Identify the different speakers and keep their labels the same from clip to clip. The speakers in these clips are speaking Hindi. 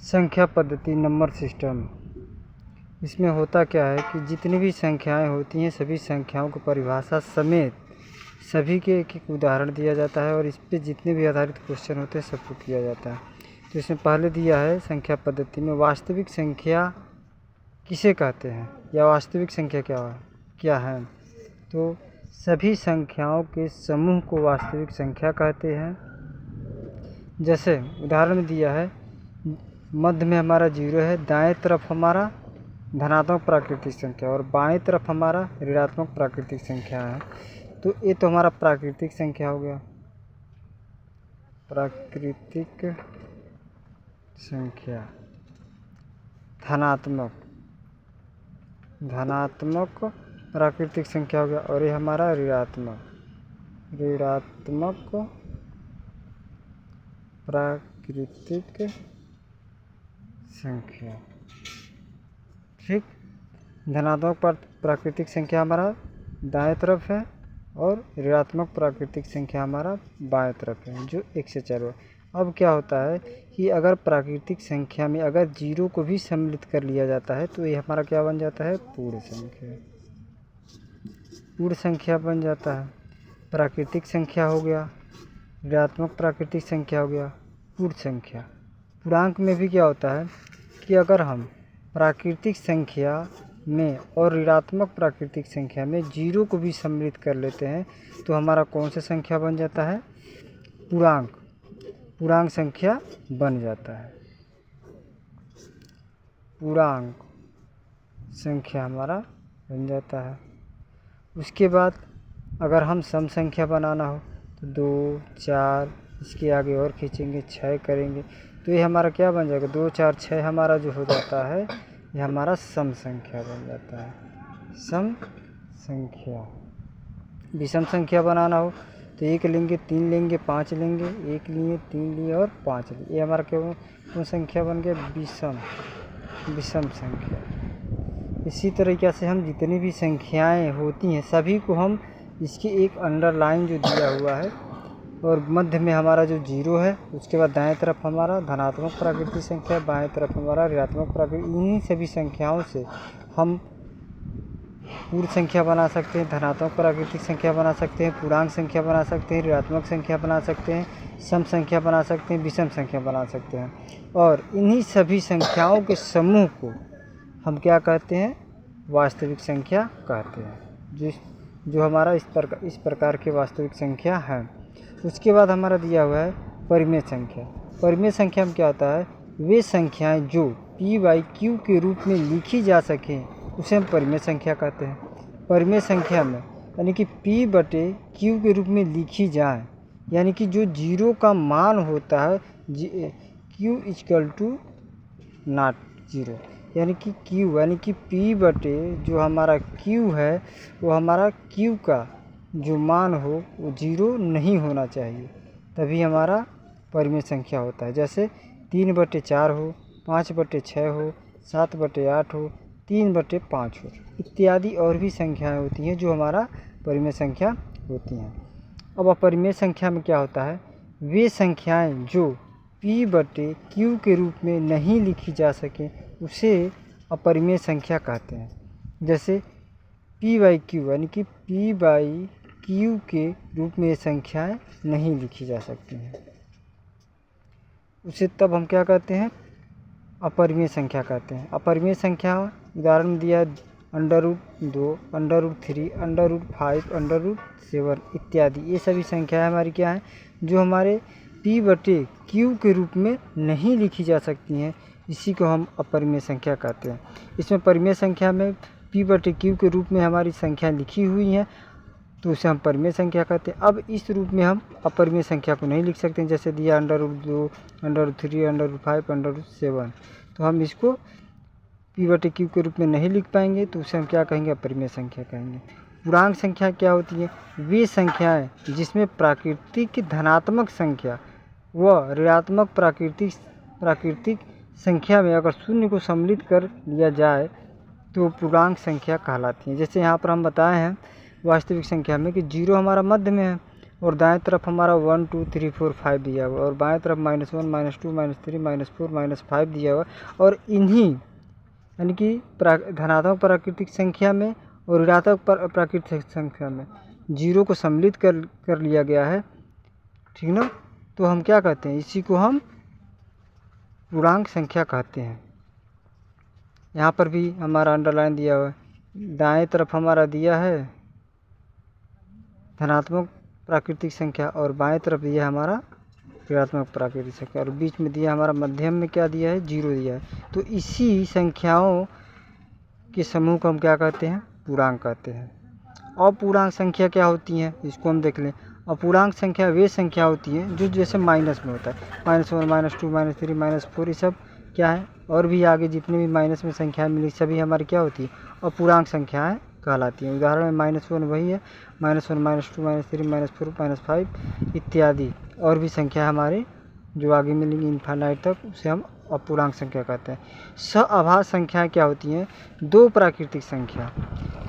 Speaker 1: संख्या पद्धति नंबर सिस्टम। इसमें होता क्या है कि जितनी भी संख्याएं होती हैं सभी संख्याओं को परिभाषा समेत सभी के एक एक उदाहरण दिया जाता है और इस पे जितने भी आधारित क्वेश्चन होते हैं सबको किया जाता है। तो इसमें पहले दिया है संख्या पद्धति में वास्तविक संख्या किसे कहते हैं या वास्तविक संख्या क्या है। तो सभी संख्याओं के समूह को वास्तविक संख्या कहते हैं। जैसे उदाहरण में दिया है, मध्य में हमारा 0 है, दाएं तरफ हमारा धनात्मक प्राकृतिक संख्या और बाएं तरफ हमारा ऋणात्मक प्राकृतिक संख्या है। तो ये तो हमारा प्राकृतिक संख्या हो गया, प्राकृतिक संख्या। धनात्मक प्राकृतिक संख्या हो गया और ये हमारा ऋणात्मक प्राकृतिक संख्या। ठीक, धनात्मक प्राकृतिक संख्या हमारा दाएं तरफ है और ऋणात्मक प्राकृतिक संख्या हमारा बाएं तरफ है, जो 1 से 4 है। अब क्या होता है कि अगर प्राकृतिक संख्या में अगर 0 को भी सम्मिलित कर लिया जाता है तो ये हमारा क्या बन जाता है, पूर्ण संख्या बन जाता है। प्राकृतिक संख्या हो गया, ऋणात्मक प्राकृतिक संख्या हो गया, पूर्ण संख्या। पूर्णांक में भी क्या होता है कि अगर हम प्राकृतिक संख्या में और ऋणात्मक प्राकृतिक संख्या में 0 को भी सम्मिलित कर लेते हैं तो हमारा कौन सा संख्या बन जाता है, पूर्णांक संख्या बन जाता है। पूर्णांक संख्या हमारा बन जाता है। उसके बाद अगर हम सम संख्या बनाना हो तो 2, 4, इसके आगे और खींचेंगे 6 करेंगे तो ये हमारा क्या बन जाएगा, 2, 4, 6 हमारा जो हो जाता है ये हमारा सम संख्या बन जाता है, सम संख्या। विषम संख्या बनाना हो तो 1 लेंगे, 3 लेंगे, 5 लेंगे, 1 लिए, 3 लिए और 5 लिए, ये हमारा कौन संख्या बन गया, विषम संख्या। इसी तरीके से हम जितनी भी संख्याएं होती हैं सभी को हम इसके एक अंडरलाइन जो दिया हुआ है और मध्य में हमारा जो 0 है, उसके बाद दाएं तरफ हमारा धनात्मक प्राकृतिक संख्या, बाएं तरफ हमारा ऋणात्मक प्राकृतिक, इन्हीं सभी संख्याओं से हम पूर्ण संख्या बना सकते हैं, धनात्मक प्राकृतिक संख्या बना सकते हैं, पूर्णांक संख्या बना सकते हैं, ऋणात्मक संख्या बना सकते हैं, सम संख्या बना सकते हैं, विषम संख्या बना सकते हैं। और इन्हीं सभी संख्याओं के समूह को हम क्या कहते हैं, वास्तविक संख्या कहते हैं, जो हमारा इस प्रकार के वास्तविक संख्या है। उसके बाद हमारा दिया हुआ है परिमेय संख्या। परिमेय संख्या में क्या होता है, वे संख्याएं जो p/q के रूप में लिखी जा सकें उसे हम परिमेय संख्या कहते हैं। परिमेय संख्या में यानी कि p/q के रूप में लिखी जाए, यानी कि जो 0 का मान होता है q = not 0, यानी कि q यानी कि p/ जो हमारा q है वो हमारा q का जो मान हो वो 0 नहीं होना चाहिए, तभी हमारा परिमेय संख्या होता है। जैसे 3/4 हो, 5/6 हो, 7/8 हो, 3/5 हो, इत्यादि और भी संख्याएं होती हैं जो हमारा परिमेय संख्या होती हैं। अब अपरिमेय संख्या में क्या होता है, वे संख्याएं जो p/q के रूप में नहीं लिखी जा सकें उसे अपरिमेय संख्या कहते हैं। जैसे p/q यानी कि p/q के रूप में ये संख्याएं नहीं लिखी जा सकती हैं, उसे तब हम क्या कहते हैं, अपरिमेय संख्या कहते हैं। अपरिमेय संख्या उदाहरण दिया है √2, √3, √5, √7 इत्यादि। ये सभी संख्याएं हमारी क्या हैं, जो हमारे p/q के रूप में नहीं लिखी जा सकती हैं, इसी को हम अपरिमेय संख्या कहते हैं। इसमें परिमेय संख्या में p/q के रूप में हमारी संख्या लिखी हुई हैं तो उसे हम परिमेय संख्या कहते हैं। अब इस रूप में हम अपरिमेय संख्या को नहीं लिख सकते, जैसे दिया √2, √3, √5, √7, तो हम इसको p/q के रूप में नहीं लिख पाएंगे तो उसे हम क्या कहेंगे, अपरिमेय संख्या कहेंगे। पूर्णांक संख्या क्या होती है, वे संख्याएं जिसमें प्राकृतिक धनात्मक संख्या व ऋणात्मक प्राकृतिक संख्या में अगर 0 को सम्मिलित कर लिया जाए तो पूर्णांक संख्या कहलाती हैं। जैसे यहाँ पर हम बताए हैं वास्तविक संख्या में कि 0 हमारा मध्य में है और दाएं तरफ हमारा 1 2 3 4 5 दिया हुआ, और बाएं तरफ -1 -2 -3 -4 -5 दिया हुआ। और इन्हीं यानी कि धनात्मक प्राकृतिक संख्या में और ऋणात्मक प्राकृतिक संख्या में जीरो को सम्मिलित कर लिया गया है, ठीक ना। तो हम क्या कहते हैं, इसी को हम पूर्णांक संख्या कहते हैं। यहाँ पर भी हमारा अंडरलाइन दिया हुआ है, दाएं तरफ हमारा दिया है धनात्मक प्राकृतिक संख्या और बाएं तरफ दिया है हमारा ऋणात्मक प्राकृतिक संख्या, और बीच में दिया हमारा मध्यम में क्या दिया है, जीरो दिया है। तो इसी संख्याओं के समूह को हम क्या कहते हैं, पूर्णांक कहते हैं। अपूर्णांक संख्या क्या होती हैं, इसको हम देख लें। अपूर्णांक संख्या वे संख्या होती हैं जो जैसे माइनस में होता है, -1 -2 -3 -4, ये सब क्या है, और भी आगे जितने भी माइनस में संख्याएं मिली सभी हमारी क्या होती है, अपूर्णांक संख्याएं कहलाती हैं। उदाहरण में -1 वही है, -1 -2 -3 -4 -5 इत्यादि और भी संख्या हमारे जो आगे मिलेंगी इनफाइनाइट तक, उसे हम अपूर्णांक संख्या कहते हैं। सअभाज्य संख्याएं क्या होती हैं, दो प्राकृतिक संख्या।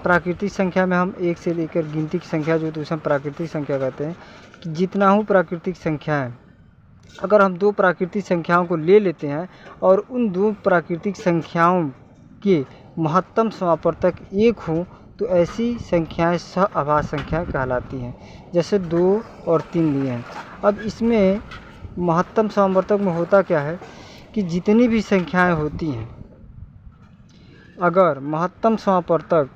Speaker 1: प्राकृतिक संख्या में हम एक से लेकर गिनती की संख्या जो, तो उसे हम प्राकृतिक संख्या कहते हैं। कि जितना हो प्राकृतिक संख्याएं, अगर हम दो प्राकृतिक संख्याओं को ले लेते हैं और उन दो प्राकृतिक संख्याओं के महत्तम समापवर्तक एक हो, तो ऐसी संख्याएं सअभाज्य संख्या कहलाती हैं। जैसे 2 और 3 लिए हैं। अब इसमें महत्तम समापवर्तक में होता क्या है कि जितनी भी संख्याएं होती हैं, अगर महत्तम समापवर्तक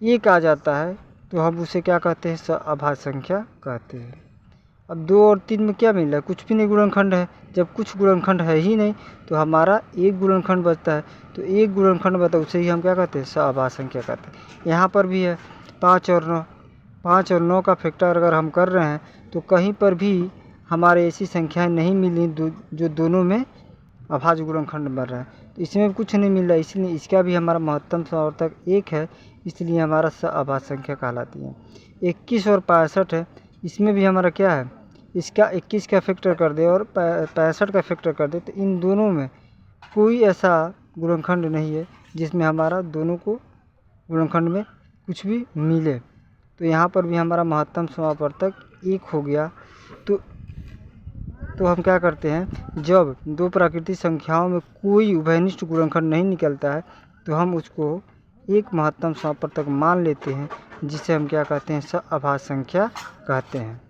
Speaker 1: एक आ जाता है तो हम उसे क्या कहते हैं, सअभाज्य संख्या कहते हैं। अब 2 और 3 में क्या मिल रहा है, कुछ भी नहीं गुणनखंड है। जब कुछ गुणनखंड है ही नहीं तो हमारा एक गुणनखंड बचता है, तो एक गुणनखंड बचता है उसे ही हम क्या कहते हैं, सअभाज्य संख्या कहते हैं। यहाँ पर भी है 5 और 9, 5 और 9 का फैक्टर अगर हम कर रहे हैं तो कहीं पर भी हमारे ऐसी संख्याएं नहीं मिली जो दोनों में अभाज्य गुणनखंड बन रहा है, तो इसमें कुछ नहीं मिल रहा है, इसलिए इसका भी हमारा महत्तम समापवर्तक एक है, इसलिए हमारा सअभाज्य संख्या कहलाती है। 21 और 65 है, इसमें भी हमारा क्या है, इसका 21 का फैक्टर कर दे और 65 का फैक्टर कर दे, तो इन दोनों में कोई ऐसा गुणनखंड नहीं है जिसमें हमारा दोनों को गुणनखंड में कुछ भी मिले। तो यहाँ पर भी हमारा महत्तम समापवर्तक एक हो गया। तो हम क्या करते हैं, जब दो प्राकृतिक संख्याओं में कोई उभयनिष्ठ गुणनखंड नहीं निकलता है तो हम उसको एक महत्तम समापवर्तक मान लेते हैं, जिसे हम क्या कहते हैं, सअभाज्य संख्या कहते हैं।